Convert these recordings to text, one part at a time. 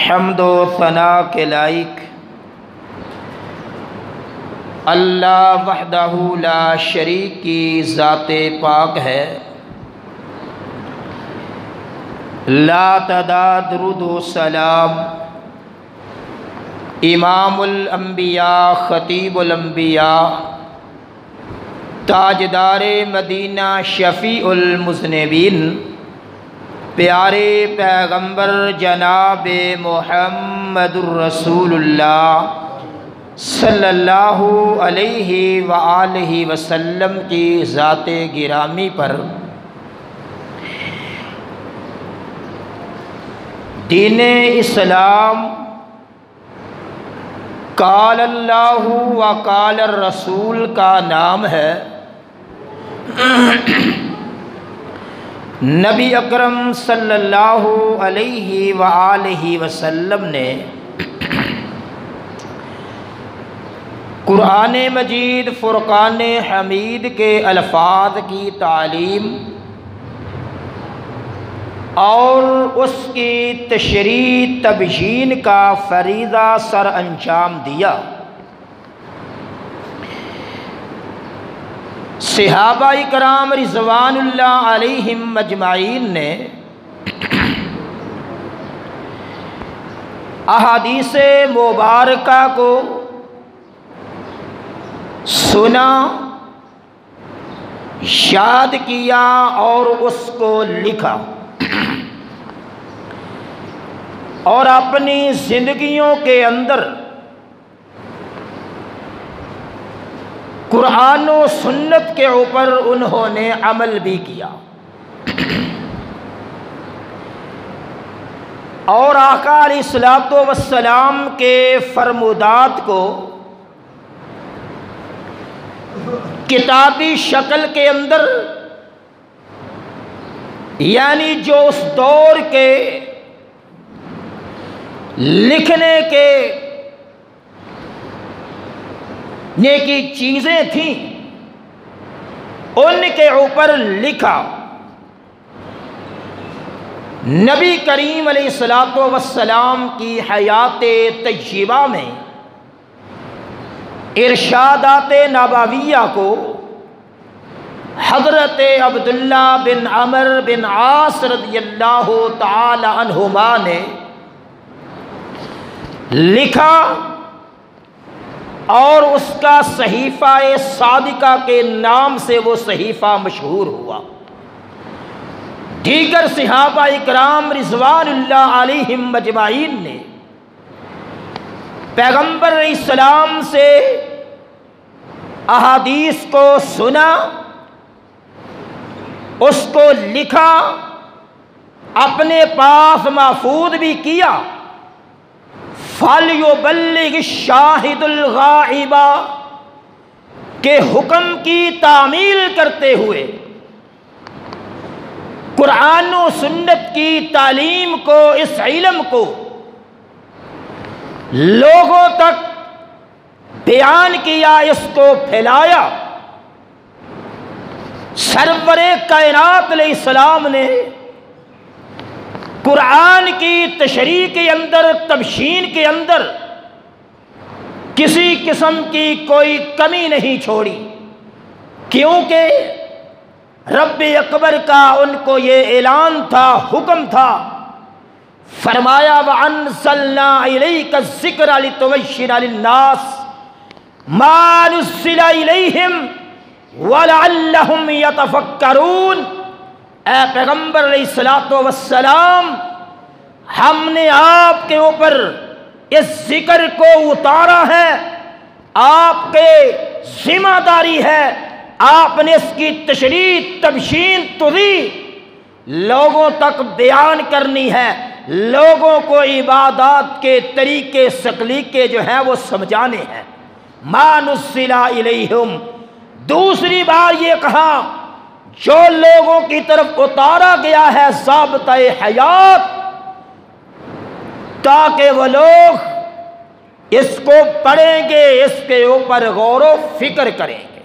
حمد و ثنا کے لائق اللہ وحدہ لا شریک کی ذات پاک ہے۔ لا تعداد درود و سلام امام الانبیاء خطیب الانبیاء تاجدار مدینہ شفیع المذنبین پیارے پیغمبر جناب محمد الرسول اللہ صلی اللہ علیہ وآلہ وسلم کی ذات گرامی پر دین اسلام قال اللہ و قال الرسول کا نام ہے۔ نبی اکرم صلی اللہ علیہ وآلہ وسلم نے قرآن مجید فرقان حمید کے الفاظ کی تعلیم اور اس کی تشریح تبیین کا فریضہ سر انجام دیا۔ صحابہ کرام رضوان اللہ علیہم اجمعین نے احادیث مبارکہ کو سنا، یاد کیا اور اس کو لکھا اور اپنی زندگیوں کے اندر قرآن و سنت کے اوپر انہوں نے عمل بھی کیا اور آقا علیہ الصلوۃ والسلام کے فرمودات کو کتابی شکل کے اندر، یعنی جو اس دور کے لکھنے کے نیکی چیزیں تھیں، ان کے اوپر لکھا۔ نبی کریم علیہ الصلوۃ والسلام کی حیات طیبہ میں ارشادات نبویہ کو حضرت عبداللہ بن عمرو بن عاص رضی اللہ تعالی عنہما نے لکھا اور اس کا صحیفہ صادقہ کے نام سے وہ صحیفہ مشہور ہوا۔ دیگر صحابہ اکرام رضوان اللہ علیہم اجمعین نے پیغمبر علیہ السلام سے احادیث کو سنا، اس کو لکھا، اپنے پاس محفوظ بھی کیا۔ فَلْيُبَلِّغِ الشَّاهِدُ الْغَائِبَ کے حکم کی تعمیل کرتے ہوئے قرآن و سنت کی تعلیم کو، اس علم کو لوگوں تک بیان کیا، اس کو پھیلایا۔ سرور کائنات علیہ السلام نے قرآن کی تشریح کے اندر، تبیین کے اندر کسی قسم کی کوئی کمی نہیں چھوڑی، کیونکہ رب اکبر کا ان کو یہ اعلان تھا، حکم تھا، فرمایا وَأَنزَلْنَا إِلَيْكَ الذِّكْرَ لِتُبَيِّنَ لِلنَّاسِ مَا نُزِّلَ إِلَيْهِمْ وَلَعَلَّهُمْ يَتَفَكَّرُونَ۔ اے پیغمبر علیہ الصلوۃ والسلام، ہم نے آپ کے اوپر اس ذکر کو اتارا ہے، آپ کے ذمہ داری ہے، آپ نے اس کی تشریح تبیین لوگوں تک بیان کرنی ہے، لوگوں کو عبادات کے طریقے سلیقے جو ہیں وہ سمجھانے ہیں۔ ما نزل الیہم، دوسری بار یہ کہا جو لوگوں کی طرف اتارا گیا ہے ضابطہ حیات، تاکہ وہ لوگ اس کو پڑھیں گے، اس کے اوپر غور و فکر کریں گے۔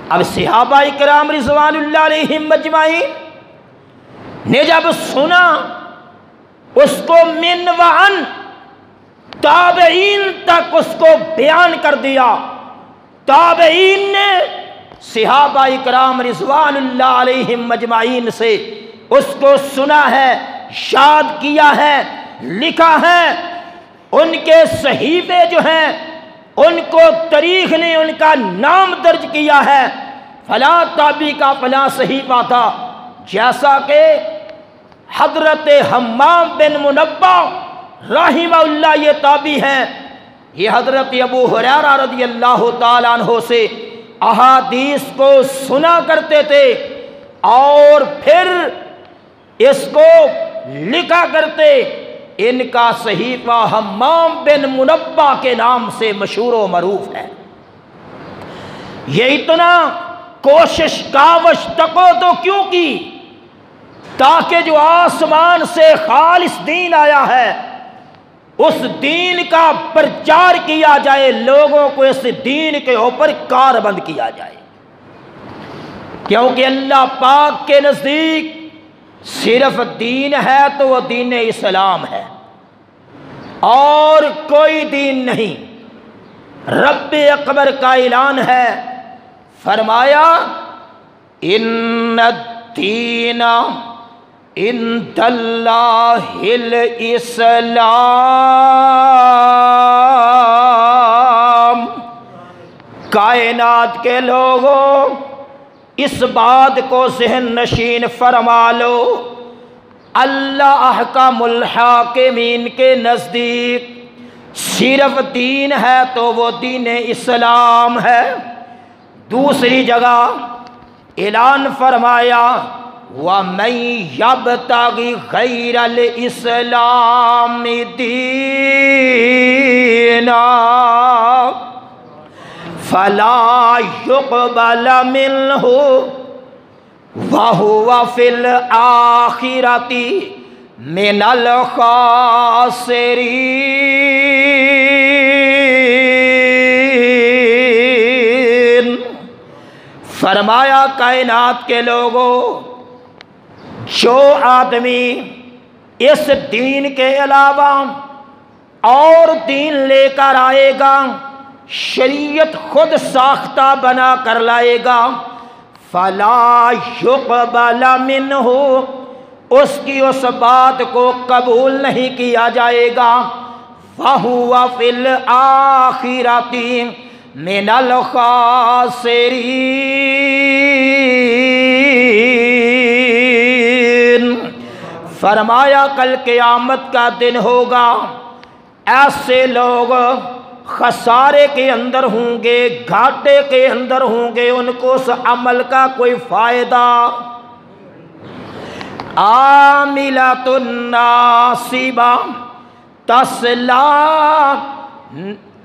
اب صحابہ کرام رضوان اللہ علیہم اجمعین نے جب سنا، اس کو من و عن تابعین تک اس کو بیان کر دیا۔ تابعین نے صحابہ اکرام رضوان اللہ علیہم مجمعین سے اس کو سنا ہے، یاد کیا ہے، لکھا ہے۔ ان کے صحیفے جو ہیں ان کو تاریخ نے ان کا نام درج کیا ہے، فلاں تابعی کا فلاں صحیفہ تھا۔ جیسا کہ حضرت حمام بن منبہ رحمہ اللہ یہ تابعی ہیں، یہ حضرت ابو ہریرہ رضی اللہ تعالیٰ عنہ سے احادیث کو سنا کرتے تھے اور پھر اس کو لکھا کرتے۔ ان کا صحیفہ حمام بن منبہ کے نام سے مشہور و معروف ہے۔ یہ اتنا کوشش کاوش تکو تو کیوں کی؟ تاکہ جو آسمان سے خالص دین آیا ہے اس دین کا پرچار کیا جائے، لوگوں کو اس دین کے اوپر کاربند کیا جائے، کیونکہ اللہ پاک کے نزدیک صرف دین ہے تو وہ دین اسلام ہے اور کوئی دین نہیں۔ رب اکبر کا اعلان ہے، فرمایا ان الدین عند اللہ الاسلام۔ کائنات کے لوگوں اس بات کو ذہن نشین فرما لو، اللہ احکم الحاکمین کے نزدیک صرف دین ہے تو وہ دین اسلام ہے۔ دوسری جگہ اعلان فرمایا وَمَن يَبْتَغِ غَيْرَ الْإِسْلَامِ دِينًا فَلَا يُقْبَلَ مِنْهُ وَهُوَ فِي الْآخِرَةِ مِنَ الْخَاسِرِينَ۔ فرمایا کائنات کے لوگوں، جو آدمی اس دین کے علاوہ اور دین لے کر آئے گا، شریعت خود ساختہ بنا کر لائے گا، فلا یقبل منہ، اس کی اس بات کو قبول نہیں کیا جائے گا، فہو فی الآخرۃ من الخاسرین۔ فرمایا کل قیامت کا دن ہوگا، ایسے لوگ خسارے کے اندر ہوں گے، گھاٹے کے اندر ہوں گے، ان کو اس عمل کا کوئی فائدہ۔ عاملۃ ناصبہ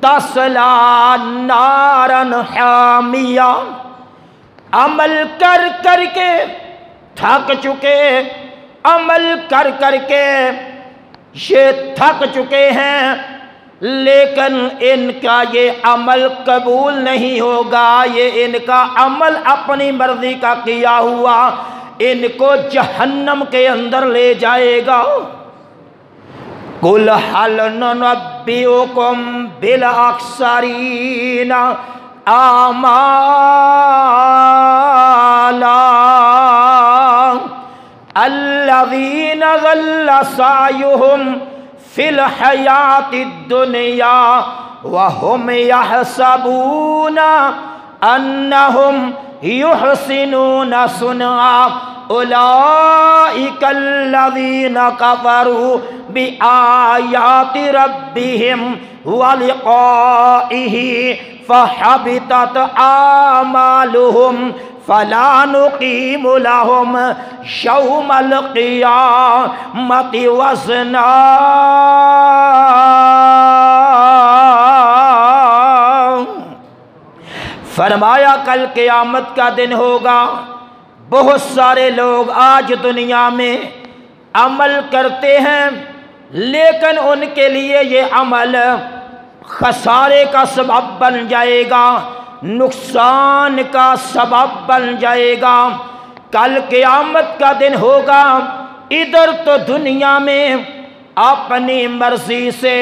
تَصْلَىٰ نَارًا حَامِیَةً، عمل کر کر کے تھک چکے، عمل کر کر کے یہ تھک چکے ہیں، لیکن ان کا یہ عمل قبول نہیں ہوگا، یہ ان کا عمل اپنی مرضی کا کیا ہوا ان کو جہنم کے اندر لے جائے گا۔ قُلْ هَلْ نُنَبِّئُكُم بِالْأَخْسَرِينَ أَعْمَالًا الَّذِينَ ضَلَّ سَعْيُهُمْ فِي الْحَيَاةِ الدُّنْيَا وَهُمْ يَحْسَبُونَ أَنَّهُمْ يُحْسِنُونَ صُنْعًا أُولَئِكَ الَّذِينَ كَفَرُوا بِآيَاتِ رَبِّهِمْ وَلِقَائِهِ فَحَبِطَتْ أَعْمَالُهُمْ فَلَا نُقِيمُ لَهُمْ يَوْمَ الْقِيَامَةِ وَزْنًا۔ فرمایا کل قیامت کا دن ہوگا، بہت سارے لوگ آج دنیا میں عمل کرتے ہیں لیکن ان کے لیے یہ عمل خسارے کا سبب بن جائے گا، نقصان کا سبب بن جائے گا۔ کل قیامت کا دن ہوگا، ادھر تو دنیا میں اپنی مرضی سے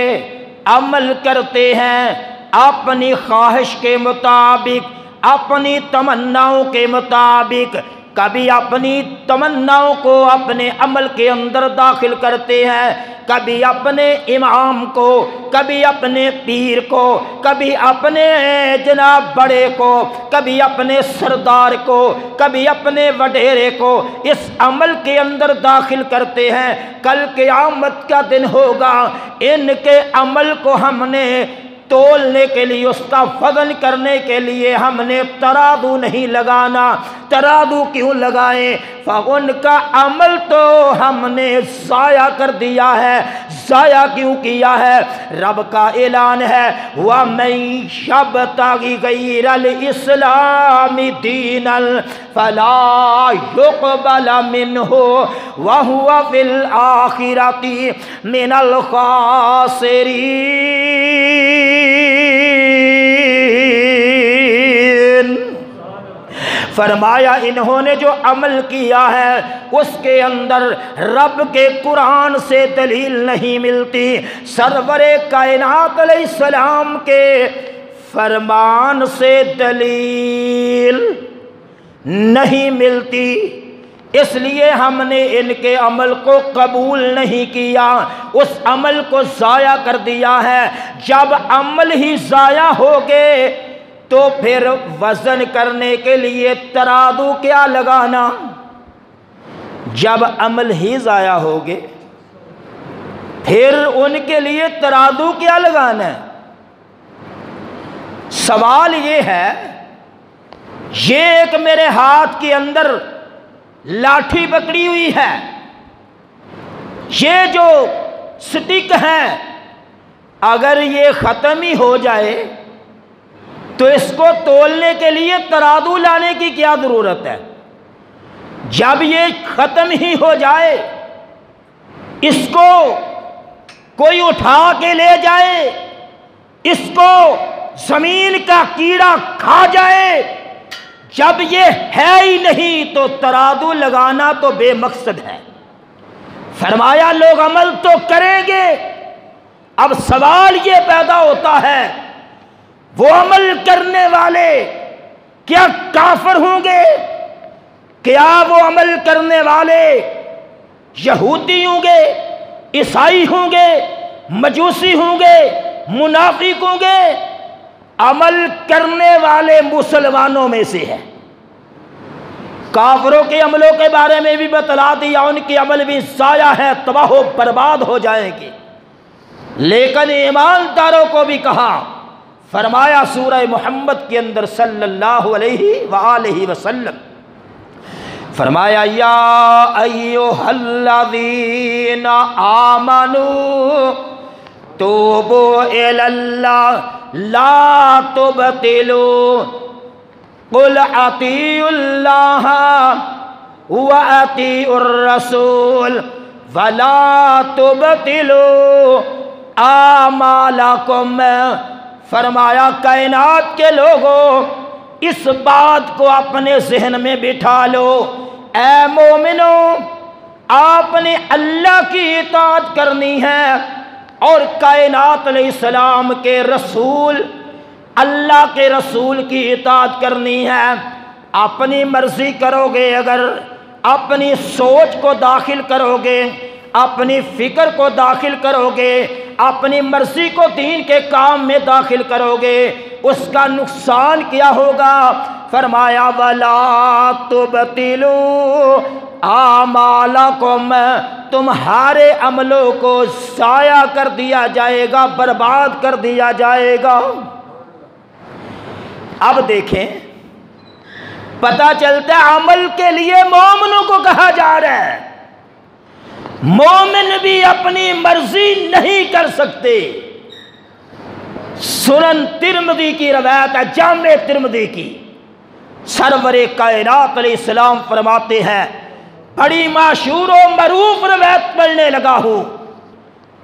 عمل کرتے ہیں، اپنی خواہش کے مطابق، اپنی تمناؤں کے مطابق، کبھی اپنی تمناؤں کو اپنے عمل کے اندر داخل کرتے ہیں، کبھی اپنے امام کو، کبھی اپنے پیر کو، کبھی اپنے جناب بڑے کو، کبھی اپنے سردار کو، کبھی اپنے وڈیرے کو اس عمل کے اندر داخل کرتے ہیں۔ کل قیامت کا دن ہوگا، ان کے عمل کو ہم نے تولنے کے لیے، اس کا وزن کرنے کے لیے ہم نے ترازو نہیں لگانا۔ ترازو کیوں لگائیں؟ ان کا عمل تو ہم نے ضائع کر دیا ہے۔ ضائع کیوں کیا ہے؟ رب کا اعلان ہے وَمَن يَبْتَغِ غَيْرَ الْإِسْلَامِ دِينًا فَلَا يُقْبَلَ مِنْهُ وَهُوَ فِي الْآخِرَةِ مِنَ الْخَاسِرِينَ۔ فرمایا انہوں نے جو عمل کیا ہے اس کے اندر رب کے قرآن سے دلیل نہیں ملتی، سرور کائنات علیہ السلام کے فرمان سے دلیل نہیں ملتی، اس لیے ہم نے ان کے عمل کو قبول نہیں کیا، اس عمل کو ضائع کر دیا ہے۔ جب عمل ہی ضائع ہو گئے تو پھر وزن کرنے کے لیے ترازو کیا لگانا؟ جب عمل ہی ضائع ہو گئے پھر ان کے لیے ترازو کیا لگانا ہے؟ سوال یہ ہے، یہ ایک میرے ہاتھ کے اندر لاٹھی پکڑی ہوئی ہے، یہ جو سٹک ہے اگر یہ ختم ہی ہو جائے تو اس کو تولنے کے لیے ترازو لانے کی کیا ضرورت ہے؟ جب یہ ختم ہی ہو جائے، اس کو کوئی اٹھا کے لے جائے، اس کو زمین کا کیڑا کھا جائے، جب یہ ہے ہی نہیں تو ترازو لگانا تو بے مقصد ہے۔ فرمایا لوگ عمل تو کریں گے، اب سوال یہ پیدا ہوتا ہے وہ عمل کرنے والے کیا کافر ہوں گے؟ کیا وہ عمل کرنے والے یہودی ہوں گے، عیسائی ہوں گے، مجوسی ہوں گے، منافق ہوں گے؟ عمل کرنے والے مسلمانوں میں سے ہے۔ کافروں کے عملوں کے بارے میں بھی بتلا دیا، ان کے عمل بھی ضائع ہے، تباہ و برباد ہو جائیں گے، لیکن ایمانداروں کو بھی کہا، فرمایا سورہ محمد کے اندر صلی اللہ علیہ وآلہ وسلم، فرمایا یا ایھا الذین آمنوا توبوا الی اللہ لا تبطلوا قل اطیعوا اللہ واطیعوا الرسول ولا تبطلوا اعمالکم۔ فرمایا کائنات کے لوگوں اس بات کو اپنے ذہن میں بٹھا لو، اے مومنو آپ نے اللہ کی اطاعت کرنی ہے اور کائنات علیہ السلام کے رسول، اللہ کے رسول کی اطاعت کرنی ہے۔ اپنی مرضی کرو گے، اگر اپنی سوچ کو داخل کرو گے، اپنی فکر کو داخل کرو گے، اپنی مرضی کو دین کے کام میں داخل کرو گے، اس کا نقصان کیا ہوگا؟ فرمایا وَلَا تُبْطِلُوا اعمالکم، تمہارے عملوں کو ضائع کر دیا جائے گا، برباد کر دیا جائے گا۔ اب دیکھیں، پتہ چلتا ہے عمل کے لیے مومنوں کو کہا جا رہا ہے، مومن بھی اپنی مرضی نہیں کر سکتے۔ سنن ترمذی کی روایت ہے، جامع ترمذی کی، سرور کائنات علیہ السلام فرماتے ہیں، بڑی مشہور و معروف روایت پڑھنے لگا ہوں،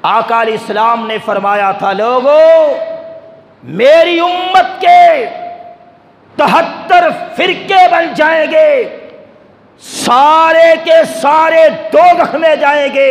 آقا علیہ السلام نے فرمایا تھا لوگو میری امت کے 73 فرقے بن جائیں گے، سارے کے سارے دوزخ میں جائیں گے،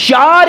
4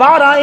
12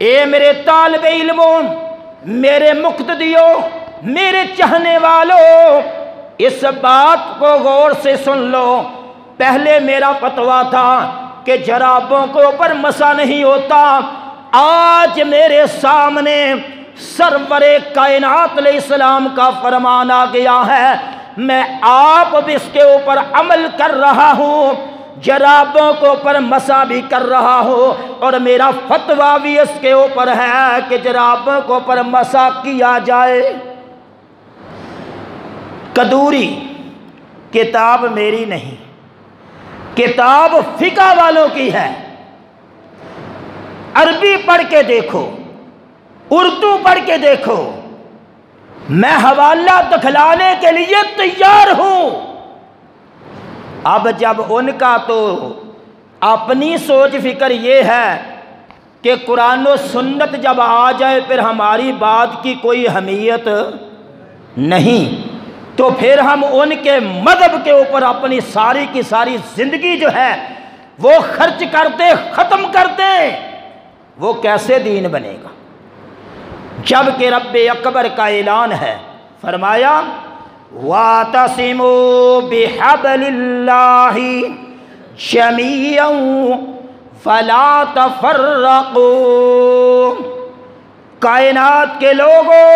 اے میرے طالب علموں، میرے مقتدیوں، میرے چاہنے والوں، اس بات کو غور سے سن لو۔ پہلے میرا فتویٰ تھا کہ جرابوں کے اوپر مسح نہیں ہوتا، آج میرے سامنے سرور کائنات علیہ السلام کا فرمان آ گیا ہے، میں آپ بھی اس کے اوپر عمل کر رہا ہوں، جرابوں کے اوپر مسح بھی کر رہا ہوں، اور میرا فتویٰ بھی اس کے اوپر ہے کہ جرابوں کے اوپر مسح کیا جائے۔ قدوری کتاب میری نہیں، کتاب فقہ والوں کی ہے، عربی پڑھ کے دیکھو، اردو پڑھ کے دیکھو، میں حوالہ دکھلانے کے لیے تیار ہوں۔ اب جب ان کا تو اپنی سوچ فکر یہ ہے کہ قرآن و سنت جب آ جائے پھر ہماری بات کی کوئی اہمیت نہیں، تو پھر ہم ان کے مذہب کے اوپر اپنی ساری کی ساری زندگی جو ہے وہ خرچ کرتے ختم کرتے، وہ کیسے دین بنے گا؟ جب کہ رب اکبر کا اعلان ہے، فرمایا وَاعْتَصِمُوا بِحَبْلِ اللَّهِ جَمِيعًا فَلَا تَفَرَّقُوا۔ کائنات کے لوگوں،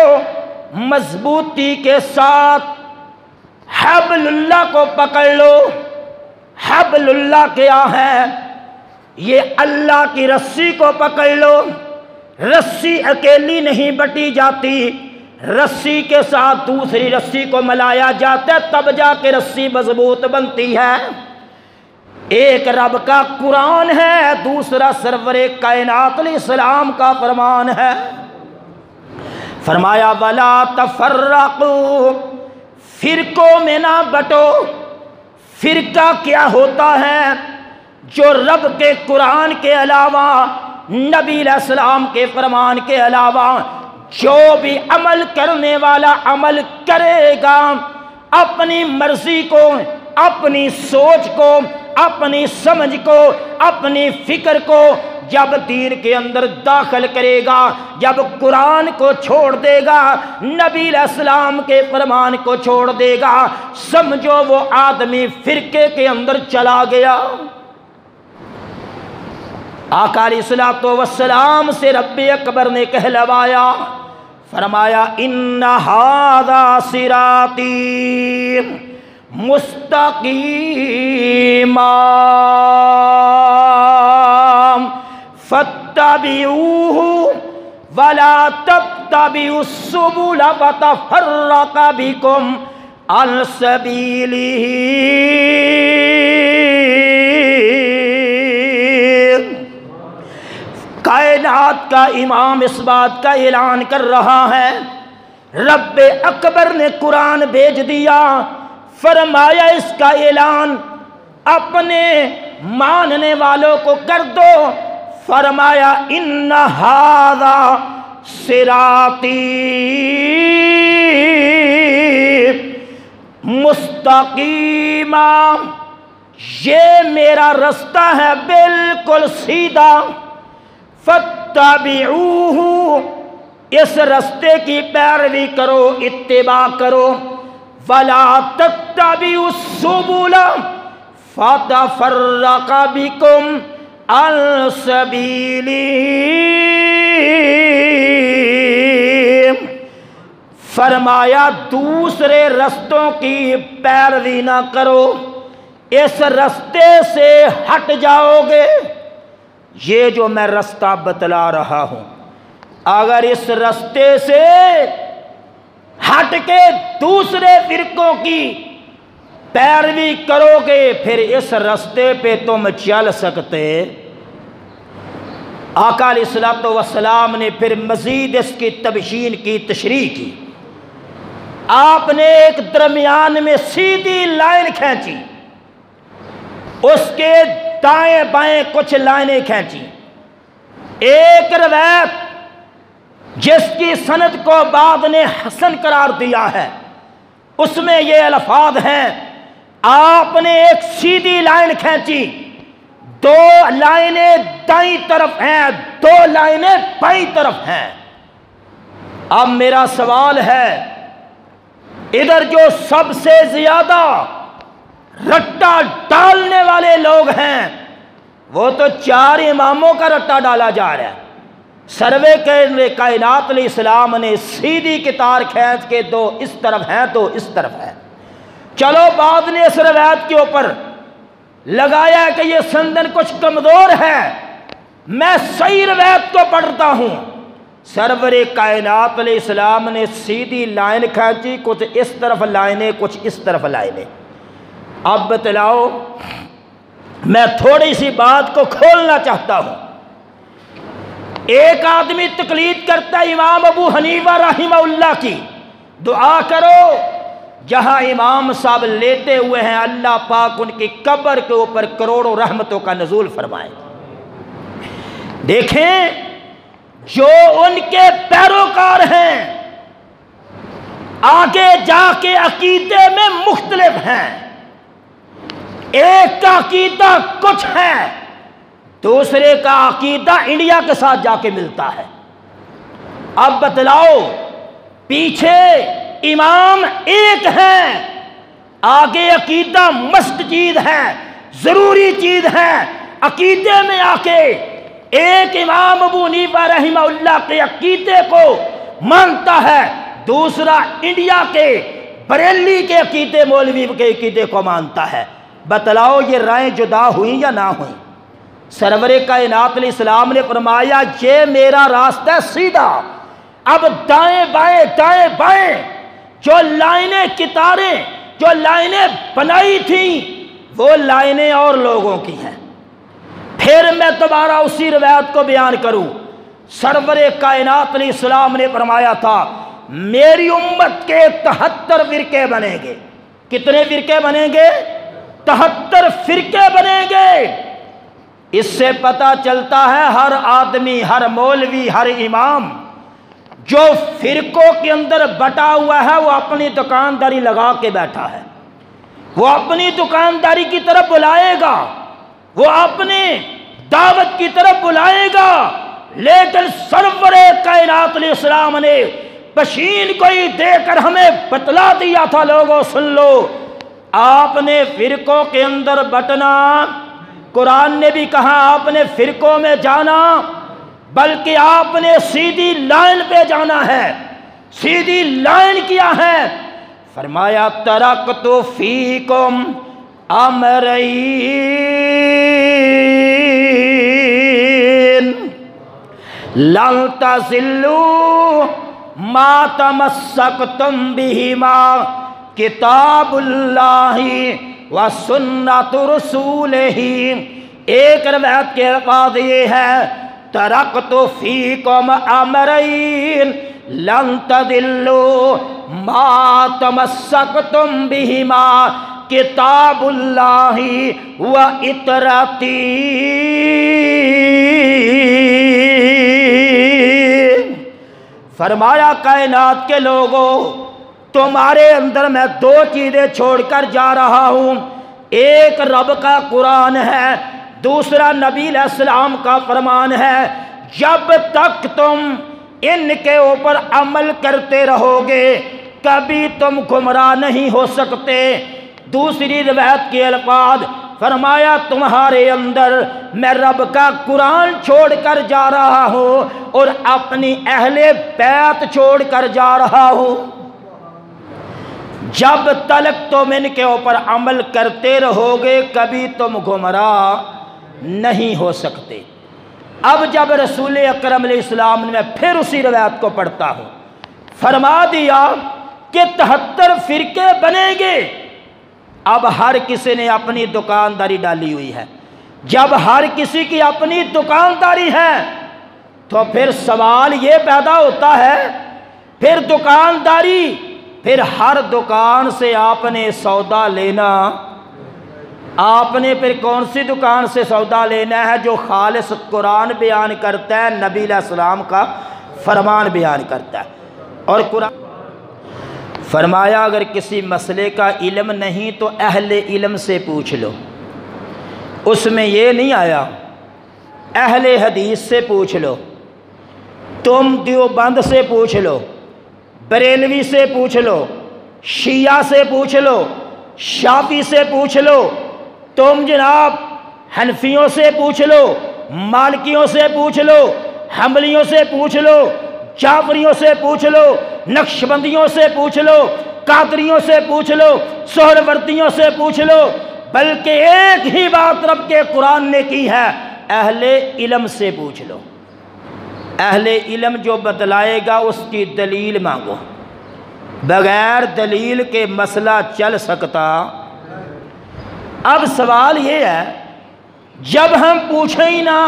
مضبوطی کے ساتھ حبل اللہ کو پکڑ لو۔ حبل اللہ کیا ہے؟ یہ اللہ کی رسی کو پکڑ لو۔ رسی اکیلی نہیں بٹی جاتی، رسی کے ساتھ دوسری رسی کو ملایا جاتا ہے، تب جا کے رسی مضبوط بنتی ہے۔ ایک رب کا قرآن ہے، دوسرا سرور کائنات علیہ السلام کا فرمان ہے۔ فرمایا وَلَا تَفَرَّقُوا، فرقوں میں نہ بٹو۔ فرقہ کیا ہوتا ہے؟ جو رب کے قرآن کے علاوہ، نبی علیہ السلام کے فرمان کے علاوہ جو بھی عمل کرنے والا عمل کرے گا، اپنی مرضی کو، اپنی سوچ کو، اپنی سمجھ کو، اپنی فکر کو جب دین کے اندر داخل کرے گا، جب قرآن کو چھوڑ دے گا، نبی علیہ السلام کے فرمان کو چھوڑ دے گا، سمجھو وہ آدمی فرقے کے اندر چلا گیا۔ آقا علیہ الصلوۃ والسلام سے رب اکبر نے کہلوایا، فرمایا ان ھذا صراطی مستقیما فاتبعوہ ولا تتبعوا السبل فتفرق بکم عن سبیلہ۔ کائنات کا امام اس بات کا اعلان کر رہا ہے، رب اکبر نے قرآن بھیج دیا، فرمایا اس کا اعلان اپنے ماننے والوں کو کر دو۔ فرمایا ان ھذا صراطی مستقیما، یہ میرا رستہ ہے بالکل سیدھا۔ فاتبعوہ، اس رستے کی پیروی کرو، اتباع کرو۔ ولا تتبعوا السبل فتفرق بکم عن سبیلہ۔ فرمایا دوسرے رستوں کی پیروی نہ کرو، اس رستے سے ہٹ جاؤ گے۔ یہ جو میں رستہ بتلا رہا ہوں، اگر اس رستے سے ہٹ کے دوسرے فرقوں کی پیروی کرو گے، پھر اس رستے پہ تم چل سکتے۔ آقا علیہ الصلوۃ والسلام نے پھر مزید اس کی تبیین کی، تشریح کی۔ آپ نے ایک درمیان میں سیدھی لائن کھینچی، اس کے دائیں بائیں کچھ لائنیں کھینچی۔ ایک روایت جس کی سند کو بعد نے حسن قرار دیا ہے، اس میں یہ الفاظ ہیں، آپ نے ایک سیدھی لائن کھینچی، دو لائنیں دائیں طرف ہیں، دو لائنیں بائیں طرف ہیں۔ اب میرا سوال ہے، ادھر جو سب سے زیادہ رٹا ڈالنے والے لوگ ہیں وہ تو 4 اماموں کا رٹا ڈالا جا رہا ہے۔ سروے کائنات علیہ السلام نے سیدھی کتار کھینچ کے 2 اس طرف ہیں 2 اس طرف ہیں۔ چلو بعد نے اس روایت کے اوپر لگایا کہ یہ سندن کچھ کمزور ہے، میں صحیح روایت کو پڑھتا ہوں۔ سرور کائنات علیہ السلام نے سیدھی لائن کھینچی، کچھ اس طرف لائنیں کچھ اس طرف لائنیں۔ اب بتلاؤ، میں تھوڑی سی بات کو کھولنا چاہتا ہوں۔ ایک آدمی تقلید کرتا ہے امام ابو حنیفہ رحمہ اللہ کی، دعا کرو جہاں امام صاحب لیتے ہوئے ہیں اللہ پاک ان کی قبر کے اوپر کروڑوں رحمتوں کا نزول فرمائے۔ دیکھیں جو ان کے پیروکار ہیں آگے جا کے عقیدے میں مختلف ہیں، ایک کا عقیدہ کچھ ہے، دوسرے کا عقیدہ انڈیا کے ساتھ جا کے ملتا ہے۔ اب بتلاؤ، پیچھے امام ایک ہے، آگے عقیدہ مست چیز ہے، ضروری چیز ہے، عقیدے میں آ کے ایک امام ابو حنیفہ رحمہ اللہ کے عقیدے کو مانتا ہے، دوسرا انڈیا کے بریلی کے عقیدے مولوی کے عقیدے کو مانتا ہے۔ بتلاؤ یہ رائے جدا ہوئیں یا نہ ہوئیں؟ سرور کائنات علیہ السلام نے فرمایا یہ میرا راستہ سیدھا، اب دائیں بائیں دائیں بائیں جو لائنیں کتاریں جو لائنیں بنائی تھیں وہ لائنیں اور لوگوں کی ہیں۔ پھر میں دوبارہ اسی روایت کو بیان کروں، سرور کائنات علیہ السلام نے فرمایا تھا میری امت کے 73 فرقے بنیں گے۔ کتنے فرقے بنیں گے؟ 73 فرقے بنیں گے۔ اس سے پتہ چلتا ہے ہر آدمی، ہر مولوی، ہر امام جو فرقوں کے اندر بٹا ہوا ہے وہ اپنی دکانداری لگا کے بیٹھا ہے، وہ اپنی دکانداری کی طرف بلائے گا، وہ اپنے دعوت کی طرف بلائے گا، لیکن سرور کائنات علیہ السلام نے پشین کوئی دے کر ہمیں بتلا دیا تھا، لوگوں سن لو، آپ نے فرقوں کے اندر بٹنا، قرآن نے بھی کہا آپ نے فرقوں میں جانا، بلکہ آپ نے سیدھی لائن پہ جانا ہے، سیدھی لائن کیا ہے، فرمایا ترکت فیکم امرین لن تضلوا ما تمسکتم بہما کتاب اللہ و سنت رسولہ۔ ایک روایت کے الفاظ یہ ہے ترکت فیکم امرین لن تضلوا ما تمسکتم بہما کتاب اللہ و اطرتی۔ فرمایا کائنات کے لوگوں تمہارے اندر میں 2 چیزیں چھوڑ کر جا رہا ہوں، ایک رب کا قرآن ہے، دوسرا نبی علیہ السلام کا فرمان ہے، جب تک تم ان کے اوپر عمل کرتے رہو گے کبھی تم گمراہ نہیں ہو سکتے۔ دوسری روایت کے الفاظ فرمایا تمہارے اندر میں رب کا قرآن چھوڑ کر جا رہا ہوں اور اپنی اہل بیت چھوڑ کر جا رہا ہوں، جب تک تم ان کے اوپر عمل کرتے رہو گے کبھی تم گمراہ نہیں ہو سکتے۔ اب جب رسول اکرم علیہ السلام نے، میں پھر اسی روایت کو پڑھتا ہوں، فرما دیا کہ 73 فرقے بنیں گے۔ اب ہر کسی نے اپنی دکانداری ڈالی ہوئی ہے، جب ہر کسی کی اپنی دکانداری ہے تو پھر سوال یہ پیدا ہوتا ہے، پھر دکانداری، پھر ہر دکان سے آپ نے سودا لینا، آپ نے پھر کون سی دکان سے سودا لینا ہے؟ جو خالص قرآن بیان کرتا ہے، نبی علیہ السلام کا فرمان بیان کرتا ہے۔ اور قرآن فرمایا اگر کسی مسئلے کا علم نہیں تو اہل علم سے پوچھ لو، اس میں یہ نہیں آیا اہل حدیث سے پوچھ لو، تم دیوبند سے پوچھ لو، بریلوی سے پوچھ لو، شیعہ سے پوچھ لو، شافعی سے پوچھ لو، تم جناب حنفیوں سے پوچھ لو، مالکیوں سے پوچھ لو، حنبلیوں سے پوچھ لو، جعفریوں سے پوچھ لو، نقشبندیوں سے پوچھ لو، قادریوں سے پوچھ لو، سہروردیوں سے پوچھ لو، بلکہ ایک ہی بات رب کے قرآن نے کی ہے، اہل علم سے پوچھ لو۔ اہل علم جو بتلائے گا اس کی دلیل مانگو، بغیر دلیل کے مسئلہ چل سکتا۔ اب سوال یہ ہے جب ہم پوچھیں ہی نہ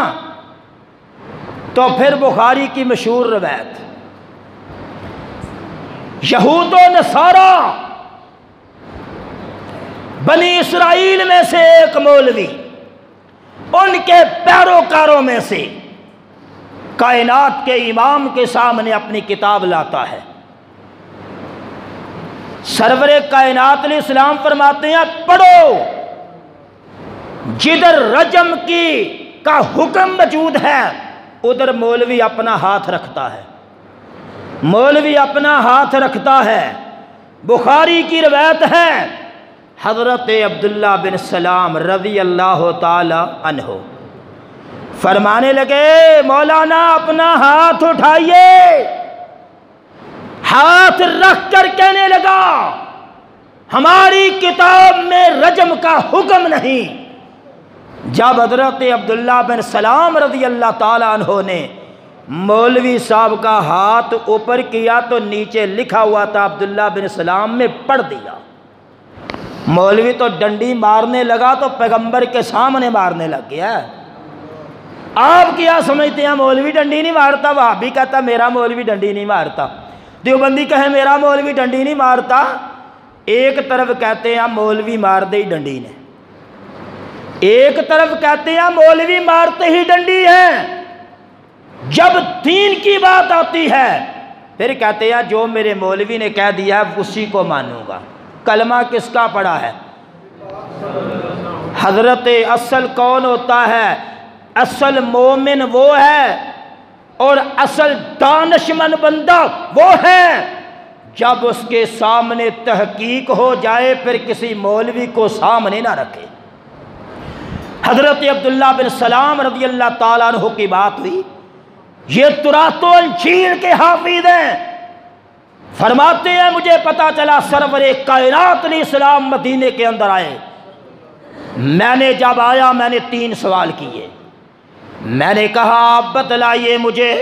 تو پھر بخاری کی مشہور روایت، یہود و نصارہ بنی اسرائیل میں سے ایک مولوی ان کے پیروکاروں میں سے کائنات کے امام کے سامنے اپنی کتاب لاتا ہے۔ سرور کائنات علیہ السلام فرماتے ہیں پڑھو، جدھر رجم کا حکم موجود ہے ادھر مولوی اپنا ہاتھ رکھتا ہے، مولوی اپنا ہاتھ رکھتا ہے۔ بخاری کی روایت ہے حضرت عبداللہ بن سلام رضی اللہ تعالی عنہ فرمانے لگے مولانا اپنا ہاتھ اٹھائیے، ہاتھ رکھ کر کہنے لگا ہماری کتاب میں رجم کا حکم نہیں۔ جب حضرت عبداللہ بن سلام رضی اللہ تعالی عنہ نے مولوی صاحب کا ہاتھ اوپر کیا تو نیچے لکھا ہوا تھا عبداللہ بن سلام میں پڑھ دیا۔ مولوی تو ڈنڈی مارنے لگا تو پیغمبر کے سامنے مارنے لگ گیا۔ آپ کیا سمجھتے ہیں مولوی ڈنڈی نہیں مارتا؟ وہابی کہتا میرا مولوی ڈنڈی نہیں مارتا، دیوبندی کہے میرا مولوی ڈنڈی نہیں مارتا۔ ایک طرف کہتے ہیں مولوی مار دے ڈنڈی نے، ایک طرف کہتے ہیں مولوی مارتے ہی ڈنڈی ہے۔ جب دین کی بات آتی ہے پھر کہتے ہیں جو میرے مولوی نے کہہ دیا اسی کو مانوں گا۔ کلمہ کس کا پڑھا ہے؟ حضرت اصل کون ہوتا ہے؟ اصل مومن وہ ہے اور اصل دانشمند بندہ وہ ہے جب اس کے سامنے تحقیق ہو جائے پھر کسی مولوی کو سامنے نہ رکھے۔ حضرت عبداللہ بن سلام رضی اللہ تعالیٰ عنہ کی بات ہوئی، یہ تورات و انجیل کے حافظ ہیں، فرماتے ہیں مجھے پتا چلا سرور کائنات علیہ السلام مدینے کے اندر آئے، میں نے جب آیا میں نے 3 سوال کیے، میں نے کہا آپ بتلائیے مجھے،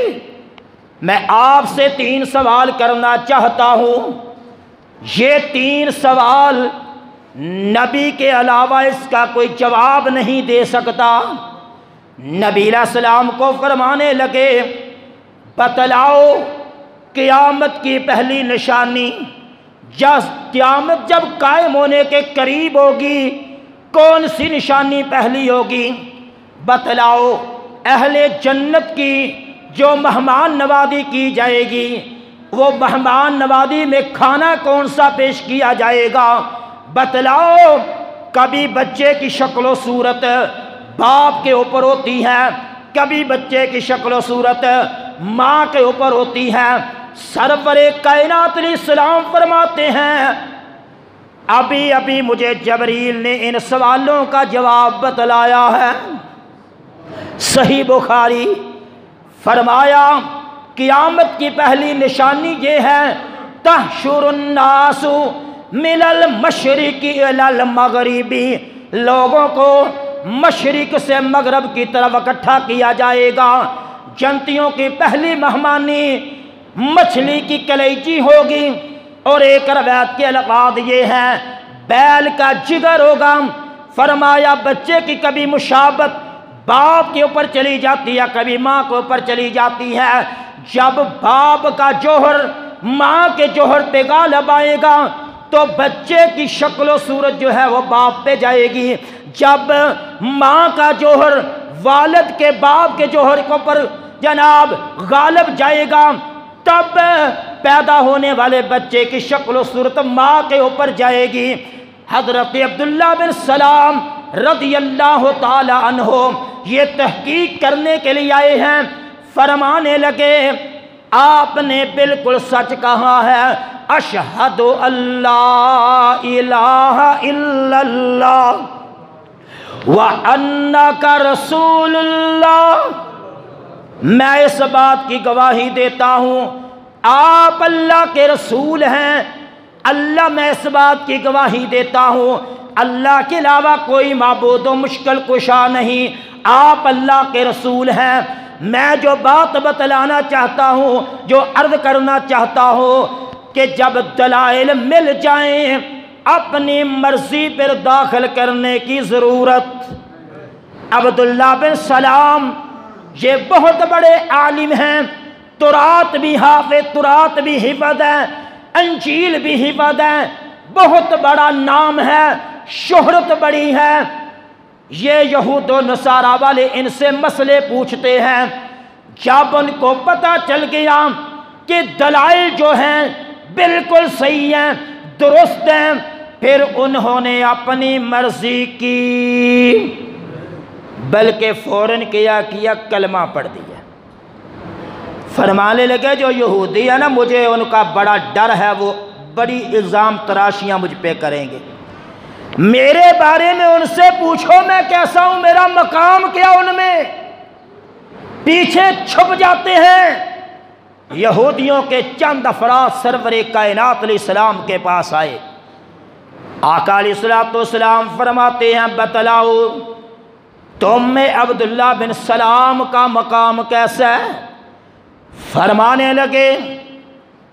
میں آپ سے 3 سوال کرنا چاہتا ہوں، یہ 3 سوال نبی کے علاوہ اس کا کوئی جواب نہیں دے سکتا۔ نبی علیہ السلام کو فرمانے لگے بتلاؤ قیامت کی پہلی نشانی، قیامت جب قائم ہونے کے قریب ہوگی کون سی نشانی پہلی ہوگی؟ بتلاؤ اہل جنت کی جو مہمان نوازی کی جائے گی وہ مہمان نوازی میں کھانا کون سا پیش کیا جائے گا؟ بتلاؤ کبھی بچے کی شکل و صورت باپ کے اوپر ہوتی ہے، کبھی بچے کی شکل و صورت ماں کے اوپر ہوتی ہے۔ سرور کائنات علیہ السلام فرماتے ہیں ابھی ابھی مجھے جبریل نے ان سوالوں کا جواب بتلایا ہے۔ صحیح بخاری فرمایا قیامت کی پہلی نشانی یہ ہے تحشر الناس من المشرق الی المغرب، لوگوں کو مشرق سے مغرب کی طرف اکٹھا کیا جائے گا۔ جنتیوں کی پہلی مہمانی مچھلی کی کلیجی ہوگی، اور ایک روایت کے الفاظ یہ ہیں بیل کا جگر ہوگا۔ فرمایا بچے کی کبھی مشابت باپ کے اوپر چلی جاتی ہے کبھی ماں کے اوپر چلی جاتی ہے، جب باپ کا جوہر ماں کے جوہر پہ غالب آئے گا تو بچے کی شکل و صورت جو ہے وہ باپ پہ جائے گی، جب ماں کا جوہر والد کے باپ کے جوہر کے اوپر جناب غالب جائے گا تب پیدا ہونے والے بچے کی شکل و صورت ماں کے اوپر جائے گی۔ حضرت عبداللہ بن سلام رضی اللہ تعالی عنہ یہ تحقیق کرنے کے لیے آئے ہیں، فرمانے لگے آپ نے بالکل سچ کہا ہے، اشہد اللہ الہ الا اللہ وانک رسول اللہ، میں اس بات کی گواہی دیتا ہوں آپ اللہ کے رسول ہیں، اللہ میں اس بات کی گواہی دیتا ہوں اللہ کے علاوہ کوئی معبود و مشکل کشا نہیں، آپ اللہ کے رسول ہیں۔ میں جو بات بتلانا چاہتا ہوں، جو عرض کرنا چاہتا ہوں کہ جب دلائل مل جائیں اپنی مرضی پر داخل کرنے کی ضرورت۔ عبداللہ بن سلام یہ بہت بڑے عالم ہیں، تورات بھی حافظ، تورات بھی حفظ ہے، انجیل بھی حفظ ہے، بہت بڑا نام ہے، شہرت بڑی ہے۔ یہ یہود و نصارہ والے ان سے مسئلے پوچھتے ہیں، جب ان کو پتہ چل گیا کہ دلائل جو ہیں بالکل صحیح ہیں، درست ہیں، پھر انہوں نے اپنی مرضی کی، بلکہ فوراً کیا کلمہ پڑھ دیا۔ فرمانے لگے جو یہودی ہے نا، مجھے ان کا بڑا ڈر ہے، وہ بڑی الزام تراشیاں مجھ پہ کریں گے، میرے بارے میں ان سے پوچھو میں کیسا ہوں، میرا مقام کیا ان میں، پیچھے چھپ جاتے ہیں۔ یہودیوں کے چند افراد سرور کائنات علیہ السلام کے پاس آئے، آقا علیہ السلام فرماتے ہیں بتلاؤ تم میں عبداللہ بن سلام کا مقام کیسا ہے؟ فرمانے لگے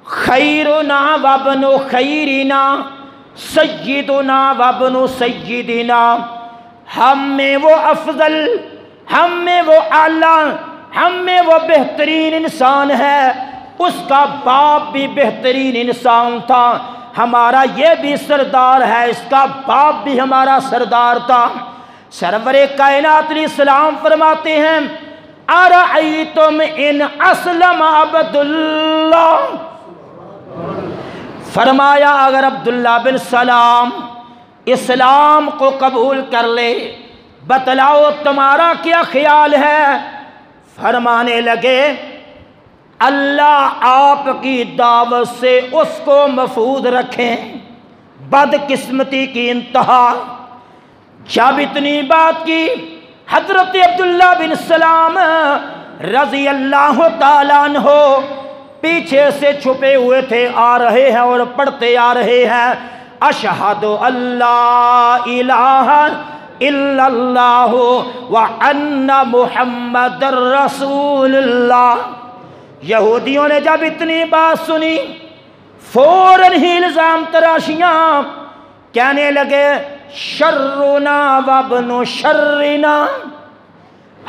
خیرنا وابن خیرنا سیدنا وابن سیدنا، ہم میں وہ افضل، ہم میں وہ اعلیٰ، ہم میں وہ بہترین انسان ہے، اس کا باپ بھی بہترین انسان تھا، ہمارا یہ بھی سردار ہے، اس کا باپ بھی ہمارا سردار تھا۔ سرور کائنات علیہ السلام فرماتے ہیں ارأیتم ان اسلم عبداللہ، فرمایا اگر عبداللہ بن سلام اسلام کو قبول کر لے بتلاؤ تمہارا کیا خیال ہے؟ فرمانے لگے اللہ آپ کی دعوت سے اس کو محفوظ رکھیں، بدقسمتی کی انتہا۔ جب اتنی بات کی حضرت عبداللہ بن سلام رضی اللہ تعالیٰ عنہ پیچھے سے چھپے ہوئے تھے، آ رہے ہیں اور پڑھتے آ رہے ہیں اشہد اللہ الہ الا اللہ وان محمد رسول اللہ۔ یہودیوں نے جب اتنی بات سنی فوراً ہی الزام تراشیاں، کہنے لگے شرنا وابن شرنا،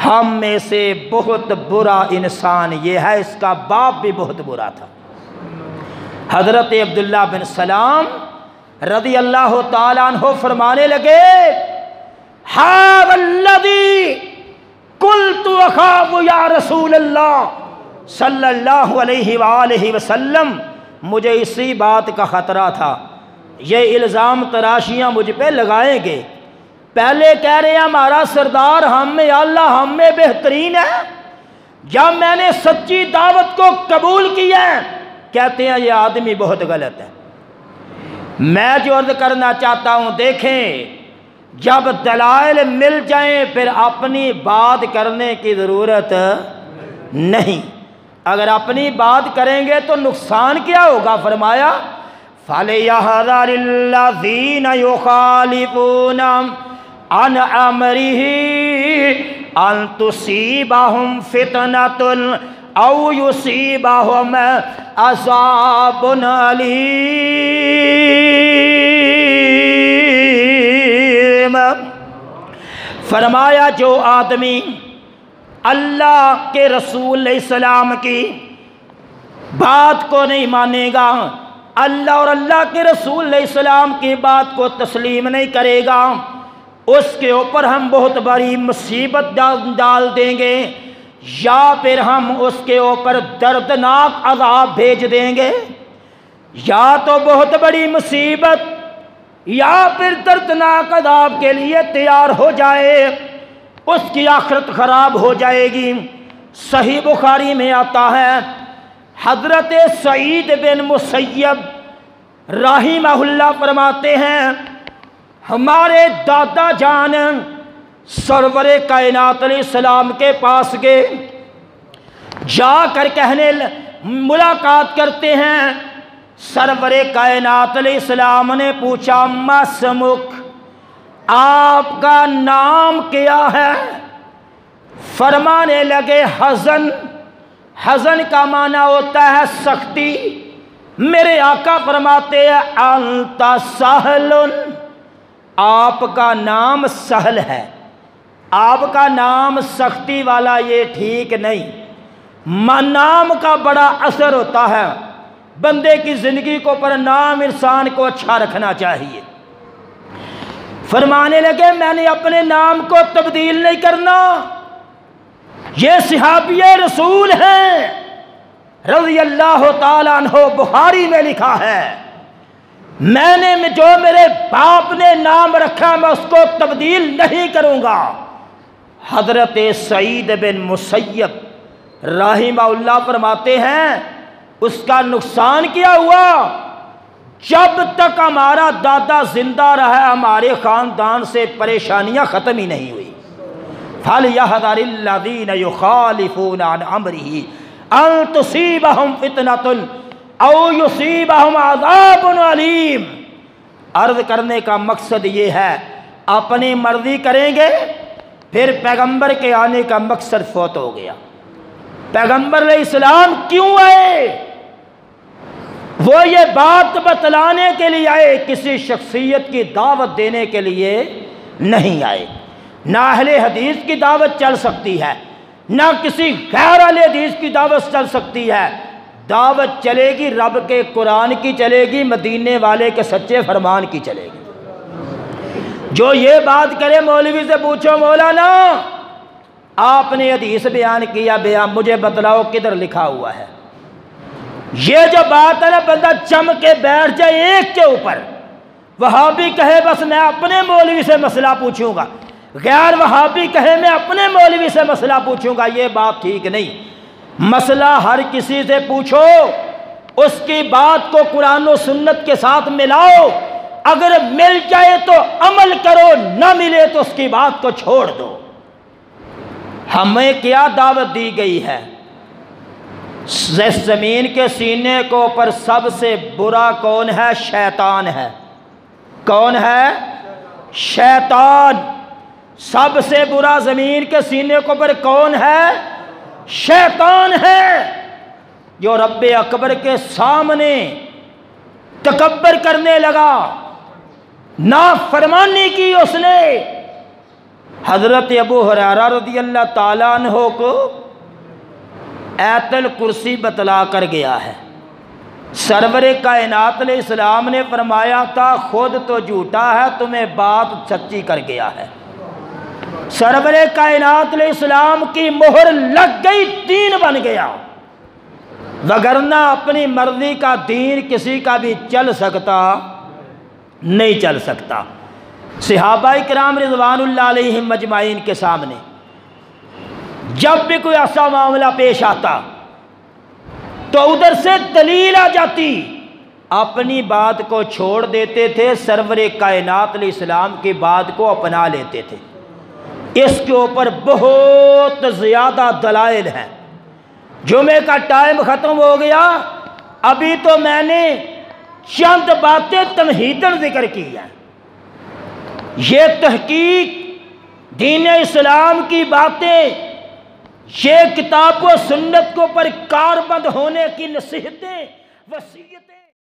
ہم میں سے بہت برا انسان یہ ہے، اس کا باپ بھی بہت برا تھا۔ حضرت عبداللہ بن سلام رضی اللہ تعالیٰ عنہ فرمانے لگے ھذا الذی قلت اخاف یا رسول اللہ صلی اللہ علیہ وآلہ وسلم، مجھے اسی بات کا خطرہ تھا، یہ الزام تراشیاں مجھ پہ لگائیں گے۔ پہلے کہہ رہے ہیں ہمارا سردار ہم میں اللہ ہم میں بہترین ہے، جب میں نے سچی دعوت کو قبول کیا ہے کہتے ہیں یہ آدمی بہت غلط ہے۔ میں جو عرض کرنا چاہتا ہوں دیکھیں، جب دلائل مل جائیں پھر اپنی بات کرنے کی ضرورت نہیں، اگر اپنی بات کریں گے تو نقصان کیا ہوگا؟ فرمایا فَلْيَحْذَرِ الَّذِينَ يُخَالِفُونَ عَنْ أَمْرِهِ أَن تُصِيبَهُمْ فِتْنَةٌ أَوْ يُصِيبَهُمْ عَذَابٌ أَلِيمٌ۔ فرمایا جو آدمی اللہ کے رسول علیہ السلام کی بات کو نہیں مانے گا، اللہ اور اللہ کے رسول علیہ السلام کی بات کو تسلیم نہیں کرے گا، اس کے اوپر ہم بہت بڑی مصیبت ڈال دیں گے، یا پھر ہم اس کے اوپر دردناک عذاب بھیج دیں گے۔ یا تو بہت بڑی مصیبت یا پھر دردناک عذاب کے لیے تیار ہو جائے، اس کی آخرت خراب ہو جائے گی۔ صحیح بخاری میں آتا ہے حضرت سعید بن مسیب رحمہ اللہ فرماتے ہیں ہمارے دادا جان سرور کائنات علیہ السلام کے پاس گئے، جا کر ملاقات کرتے ہیں۔ سرور کائنات علیہ السلام نے پوچھا ما اسمک، آپ کا نام کیا ہے؟ فرمانے لگے حزن۔ حزن کا معنی ہوتا ہے سختی۔ میرے آقا فرماتے ہیں انت سہل، آپ کا نام سہل ہے، آپ کا نام سختی والا یہ ٹھیک نہیں۔ نام کا بڑا اثر ہوتا ہے، بندے کی زندگی کو پر نام انسان کو اچھا رکھنا چاہیے۔ فرمانے لگے میں نے اپنے نام کو تبدیل نہیں کرنا، یہ صحابی رسول ہیں رضی اللہ تعالیٰ عنہ، بخاری میں لکھا ہے میں نے جو میرے باپ نے نام رکھا میں اس کو تبدیل نہیں کروں گا۔ حضرت سعید بن مسیب رحمہ اللہ فرماتے ہیں اس کا نقصان کیا ہوا؟ جب تک ہمارا دادا زندہ رہا ہمارے خاندان سے پریشانیاں ختم ہی نہیں ہوئی۔ فَلْيَحْذَرِ الَّذِينَ يُخَالِفُونَ عَنْ أَمْرِهِ أَن تُصِيبَهُمْ فِتْنَةٌ أَوْ يُصِيبَهُمْ عَذَابٌ عَلِيمٌ۔ عرض کرنے کا مقصد یہ ہے اپنی مرضی کریں گے پھر پیغمبر کے آنے کا مقصد فوت ہو گیا۔ پیغمبر علیہ السلام کیوں آئے؟ وہ یہ بات بتلانے کے لیے آئے، کسی شخصیت کی دعوت دینے کے لیے نہیں آئے۔ نہ اہل حدیث کی دعوت چل سکتی ہے، نہ کسی غیر اہل حدیث کی دعوت چل سکتی ہے۔ دعوت چلے گی رب کے قرآن کی چلے گی، مدینے والے کے سچے فرمان کی چلے گی۔ جو یہ بات کرے مولوی سے پوچھو مولانا آپ نے حدیث بیان کیا، بیان مجھے بتلاؤ کدھر لکھا ہوا ہے؟ یہ جو بات ہے نا بندہ چم کے بیٹھ جائے ایک کے اوپر، وہابی کہے بس میں اپنے مولوی سے مسئلہ پوچھوں گا، غیر وہابی کہے میں اپنے مولوی سے مسئلہ پوچھوں گا، یہ بات ٹھیک نہیں۔ مسئلہ ہر کسی سے پوچھو، اس کی بات کو قرآن و سنت کے ساتھ ملاؤ، اگر مل جائے تو عمل کرو، نہ ملے تو اس کی بات کو چھوڑ دو۔ ہمیں کیا دعوت دی گئی ہے؟ زمین کے سینے کے اوپر سب سے برا کون ہے؟ شیطان ہے۔ کون ہے؟ شیطان۔ سب سے برا زمین کے سینے کے اوپر کون ہے؟ شیطان ہے، جو رب اکبر کے سامنے تکبر کرنے لگا، نافرمانی کی اس نے۔ حضرت ابو ہریرہ رضی اللہ تعالیٰ عنہ کو آیت الکرسی بتلا کر گیا ہے۔ سرور کائنات علیہ السلام نے فرمایا تھا خود تو جھوٹا ہے تمہیں بات سچی کر گیا ہے۔ سرور کائنات علیہ السلام کی مہر لگ گئی، دین بن گیا، وگرنہ اپنی مرضی کا دین کسی کا بھی چل سکتا نہیں چل سکتا۔ صحابہ کرام رضوان اللہ علیہم اجمعین کے سامنے جب بھی کوئی ایسا معاملہ پیش آتا تو ادھر سے دلیل آ جاتی، اپنی بات کو چھوڑ دیتے تھے، سرور کائنات علیہ السلام کی بات کو اپنا لیتے تھے۔ اس کے اوپر بہت زیادہ دلائل ہیں۔ جمعے کا ٹائم ختم ہو گیا، ابھی تو میں نے چند باتیں تمہیداً ذکر کی ہیں۔ یہ تحقیق دین اسلام کی باتیں، یہ کتاب و سنت کو پر کاربند ہونے کی نصیحتیں، وصیتیں